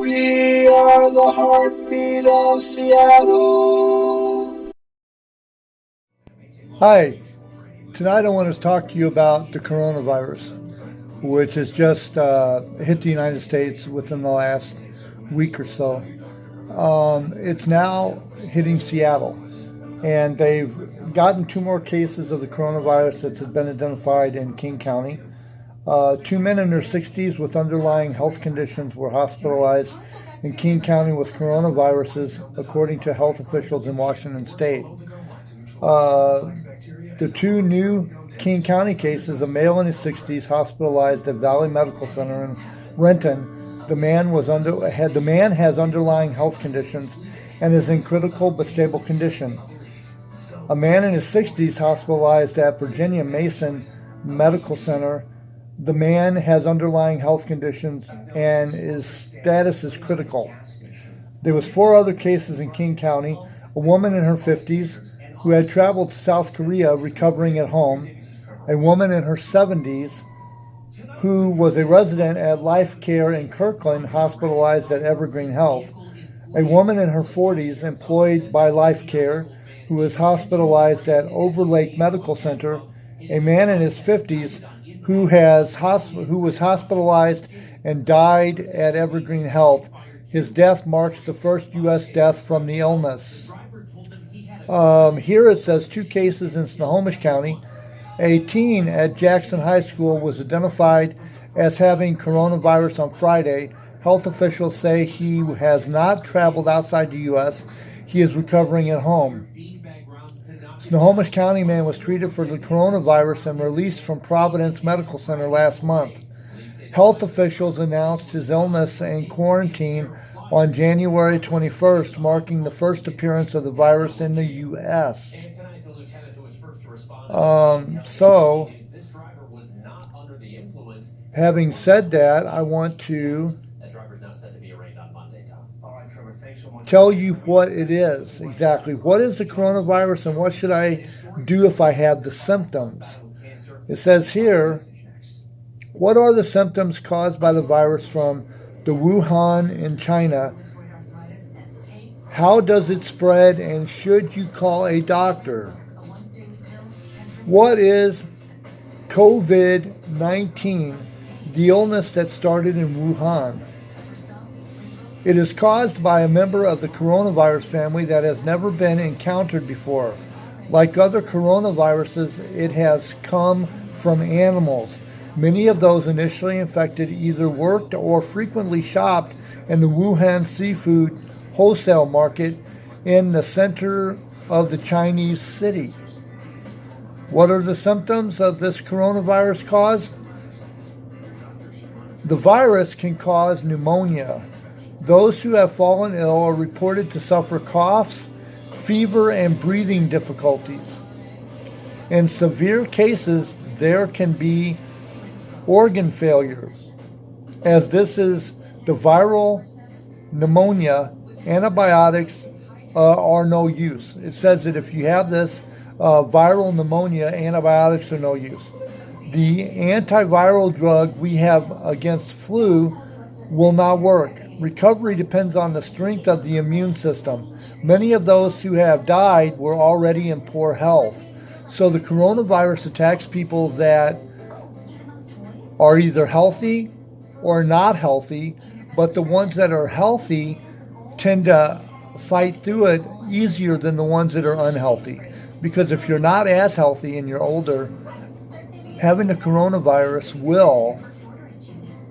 We are the heartbeat of Seattle. Hi, tonight I want to talk to you about the coronavirus, which has just hit the United States within the last week or so. It's now hitting Seattle, and they've gotten two more cases of the coronavirus that have been identified in King County. Two men in their 60s with underlying health conditions were hospitalized in King County with coronaviruses, according to health officials in Washington State. The two new King County cases, a male in his 60s hospitalized at Valley Medical Center in Renton. The man has underlying health conditions and is in critical but stable condition. A man in his 60s hospitalized at Virginia Mason Medical Center. The man has underlying health conditions and his status is critical. There was four other cases in King County. A woman in her 50s who had traveled to South Korea recovering at home. A woman in her 70s who was a resident at Life Care in Kirkland, hospitalized at Evergreen Health. A woman in her 40s employed by Life Care who was hospitalized at Overlake Medical Center. A man in his 50s who was hospitalized and died at Evergreen Health. His death marks the first U.S. death from the illness. Here it says two cases in Snohomish County. A teen at Jackson High School was identified as having coronavirus on Friday. Health officials say he has not traveled outside the U.S. He is recovering at home. Snohomish County man was treated for the coronavirus and released from Providence Medical Center last month. Health officials announced his illness and quarantine on January 21st, marking the first appearance of the virus in the U.S. Having said that, I want to tell you what it is exactly. What is the coronavirus and what should I do if I have the symptoms? It says here, what are the symptoms caused by the virus from the Wuhan in China? How does it spread and should you call a doctor? What is COVID-19, the illness that started in Wuhan? It is caused by a member of the coronavirus family that has never been encountered before. Like other coronaviruses, it has come from animals. Many of those initially infected either worked or frequently shopped in the Wuhan seafood wholesale market in the center of the Chinese city. What are the symptoms of this coronavirus cause? The virus can cause pneumonia. Those who have fallen ill are reported to suffer coughs, fever, and breathing difficulties. In severe cases, there can be organ failure. As this is the viral pneumonia, antibiotics are no use. It says that if you have this viral pneumonia, antibiotics are no use. The antiviral drug we have against flu will not work. Recovery depends on the strength of the immune system. Many of those who have died were already in poor health. So the coronavirus attacks people that are either healthy or not healthy, but the ones that are healthy tend to fight through it easier than the ones that are unhealthy. Because if you're not as healthy and you're older, having the coronavirus will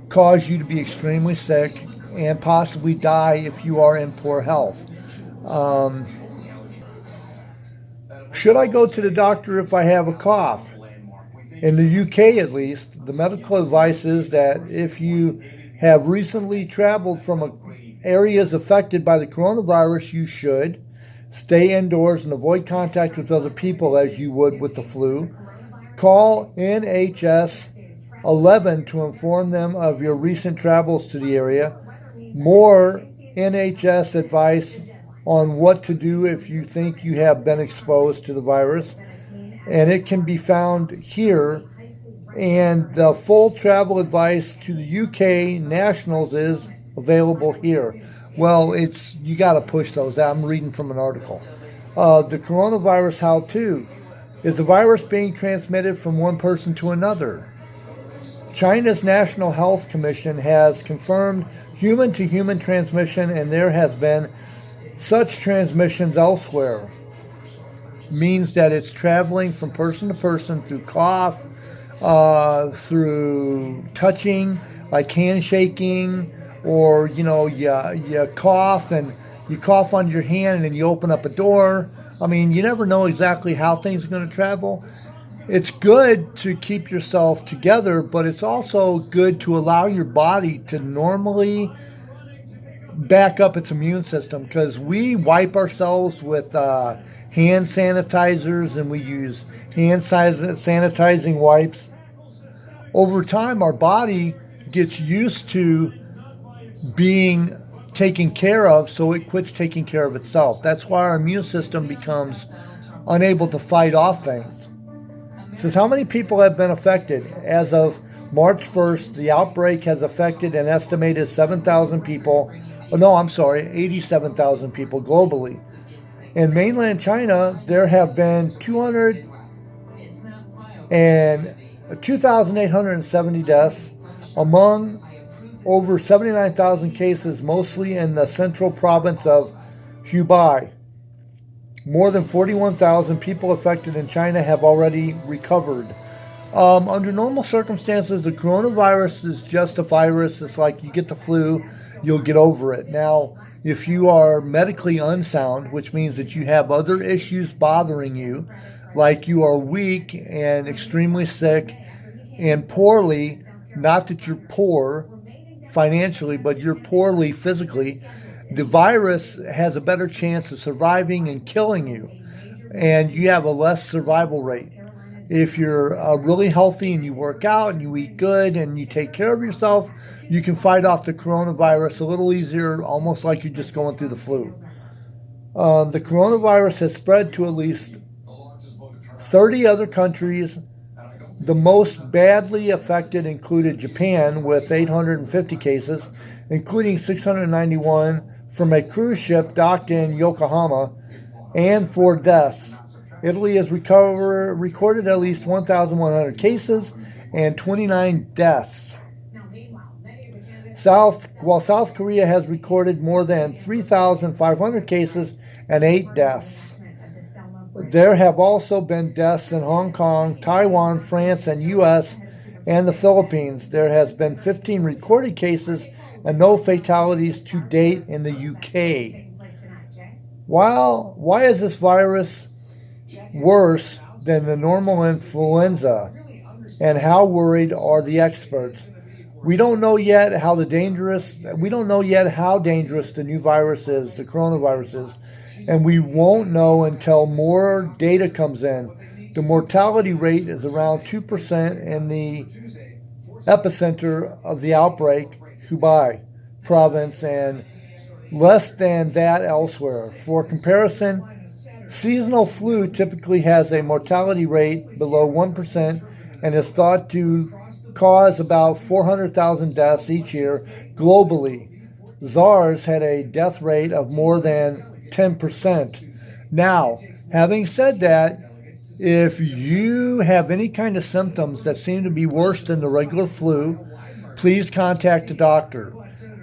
cause you to be extremely sick and possibly die if you are in poor health. Should I go to the doctor if I have a cough? In the UK, at least, the medical advice is that if you have recently traveled from areas affected by the coronavirus, you should stay indoors and avoid contact with other people as you would with the flu. Call NHS 11 to inform them of your recent travels to the area. More NHS advice on what to do if you think you have been exposed to the virus, and it can be found here. And the full travel advice to the UK nationals is available here. Well, you got to push those out. I'm reading from an article. The coronavirus, how to? Is the virus being transmitted from one person to another? China's National Health Commission has confirmed human-to-human transmission, and there has been such transmissions elsewhere. Means that it's traveling from person to person through cough, through touching, like handshaking, or you cough and you cough on your hand and then you open up a door. I mean, you never know exactly how things are going to travel. It's good to keep yourself together, but it's also good to allow your body to normally back up its immune system, because we wipe ourselves with hand sanitizers and we use hand sanitizing wipes. Over time, our body gets used to being taken care of, so it quits taking care of itself. That's why our immune system becomes unable to fight off things. It says how many people have been affected. As of March 1st, the outbreak has affected an estimated 7,000 people. Oh, no, I'm sorry, 87,000 people globally. In mainland China, there have been 2,870 deaths, among over 79,000 cases, mostly in the central province of Hubei. More than 41,000 people affected in China have already recovered. Under normal circumstances, the coronavirus is just a virus. It's like you get the flu, you'll get over it. Now, if you are medically unsound, which means that you have other issues bothering you, like you are weak and extremely sick and poorly, not that you're poor financially, but you're poorly physically, the virus has a better chance of surviving and killing you, and you have a less survival rate. If you're really healthy and you work out and you eat good and you take care of yourself, you can fight off the coronavirus a little easier, almost like you're just going through the flu. The coronavirus has spread to at least 30 other countries. The most badly affected included Japan with 850 cases, including 691 from a cruise ship docked in Yokohama, and 4 deaths. Italy has recorded at least 1,100 cases and 29 deaths. While South Korea has recorded more than 3,500 cases and 8 deaths. There have also been deaths in Hong Kong, Taiwan, France, and U.S., and the Philippines. There has been 15 recorded cases and no fatalities to date in the UK. Why is this virus worse than the normal influenza, and how worried are the experts? We don't know yet how dangerous the new virus is, the coronavirus is, and we won't know until more data comes in. The mortality rate is around 2% in the epicenter of the outbreak, Hubei province, and less than that elsewhere. For comparison, seasonal flu typically has a mortality rate below 1% and is thought to cause about 400,000 deaths each year globally. SARS had a death rate of more than 10%. Now, having said that, if you have any kind of symptoms that seem to be worse than the regular flu, please contact a doctor.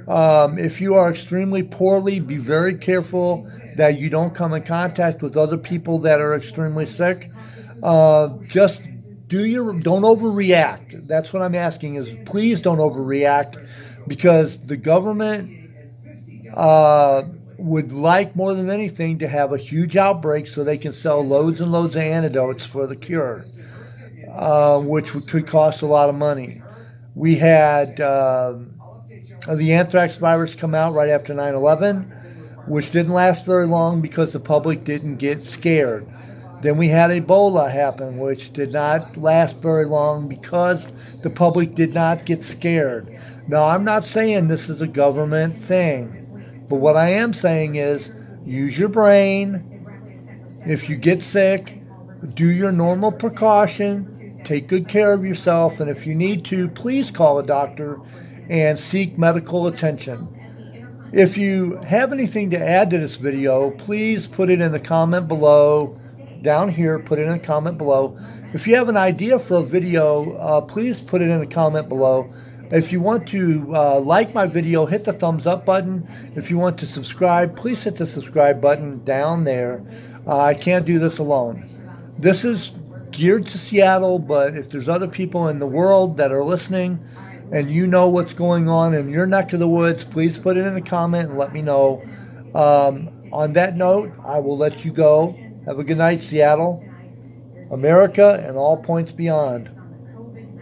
If you are extremely poorly, be very careful that you don't come in contact with other people that are extremely sick. Just don't overreact. That's what I'm asking is please don't overreact, because the government would like more than anything to have a huge outbreak so they can sell loads and loads of antidotes for the cure, which could cost a lot of money. We had the anthrax virus come out right after 9/11, which didn't last very long because the public didn't get scared. Then we had Ebola happen, which did not last very long because the public did not get scared. Now, I'm not saying this is a government thing, but what I am saying is use your brain. If you get sick, do your normal precaution, take good care of yourself, and if you need to, please call a doctor and seek medical attention. If you have anything to add to this video, please put it in the comment below. Down here, put it in the comment below. If you have an idea for a video, please put it in the comment below. If you want to like my video, hit the thumbs up button. If you want to subscribe, please hit the subscribe button down there. I can't do this alone. This is geared to Seattle, but if there's other people in the world that are listening and you know what's going on in your neck of the woods, please put it in a comment and let me know. On that note, I will let you go. Have a good night, Seattle, America, and all points beyond.